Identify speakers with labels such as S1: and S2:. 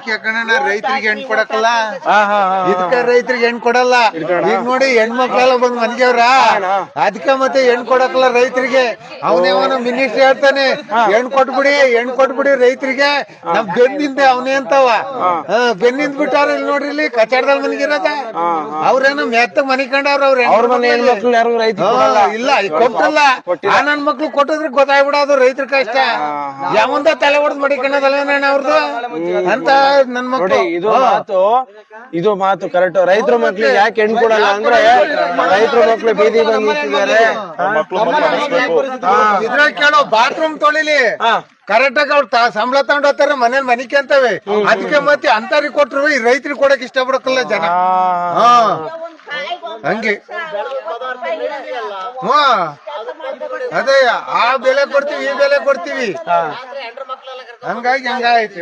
S1: ಅದಕ್ಕೆ ಕಣ ರೈತರಿಗೆ ಹೆಣ್ ಕೊಡಕಲ್ಲ, ಇದಕ್ಕ ರೈತರಿಗೆ ಹೆಣ್ ಕೊಡಲ್ಲ. ಈಗ ನೋಡಿ ಹೆಣ್ಮಕ್ಳೆಲ್ಲ ಬಂದ್ ಮನ್ಗೆವ್ರ, ಅದಕ್ಕೆ ಮತ್ತೆ ಹೆಣ್ ಕೊಡಕಲ್ಲ ರೈತರಿಗೆ. ಅವನೇವನ ಮಿನಿಸ್ಟರ್ ಹೇಳ್ತಾನೆ ಹೆಣ್ ಕೊಟ್ಬಿಡಿ ರೈತರಿಗೆ. ನಮ್ ಬೆನ್ನಿಂದ ಅವನೇ ಅಂತವ, ಬೆನ್ನಿಂದ ಬಿಟ್ಟಾರ. ಇಲ್ಲಿ ನೋಡ್ರಿ, ಇಲ್ಲಿ ಕಚಾಡದಲ್ಲಿ ಮನ್ಗಿರೋದ ಅವ್ರೇನೋ ಮೆತ್ತ ಮನಿಕೊಂಡವ್ರ. ಅವ್ರ ಇಲ್ಲ ಕೊಟ್ಟಲ್ಲ. ಆ ನನ್ ಮಕ್ಳು ಕೊಟ್ಟಿದ್ರೆ ಗೊತ್ತಾಗ್ಬಿಡೋದು ರೈತರ ಕಷ್ಟ. ಯಾವಂದ ತಲೆ ಹೊಡೆದ್ ಮಡಿಕೊಂಡದಲ್ಲ ಅವ್ರದ್ದು ಅಂತ ನನ್ ಮಕ್ಳು.
S2: ಇದು ಮಾತು ಕರೆಕ್ಟ್. ರೈತರ ಮಕ್ಳಿಗೆ ಯಾಕೆ ಹೆಣ್ ಕೊಡಲ್ಲ ಅಂದ್ರೆ ರೈತರ ಮಕ್ಳು ಬೀದಿ ಬಂದ್ ನಿಂತಿದ್ದಾರೆ.
S1: ಇದ್ರಾಗ ಕೇಳೋ ಬಾತ್ರೂಮ್ ತೊಳಿಲಿ ಕರೆಕ್ಟ್ ಆಗಿ ಅವ್ರು ಸಂಬಳ ತಗೊಂಡ್ ಹೋಗ್ತಾರೆ, ಮನೇಲಿ ಮನಿಕೆ ಅಂತವೆ. ಅದಕ್ಕೆ ಮತ್ತೆ ಅಂತವ್ರಿಗೆ ಕೊಟ್ರು ಈ ರೈತರಿಗೆ ಕೊಡಕ್ ಇಷ್ಟ ಪಡಕಲ್ಲ ಜನ. ಹಂಗೆ ಅದೇ ಆ ಬೆಲೆ ಕೊಡ್ತೀವಿ, ಈ ಬೆಲೆ ಕೊಡ್ತೀವಿ, ಹಂಗಾಗಿ ಹಂಗಾಯ್ತು.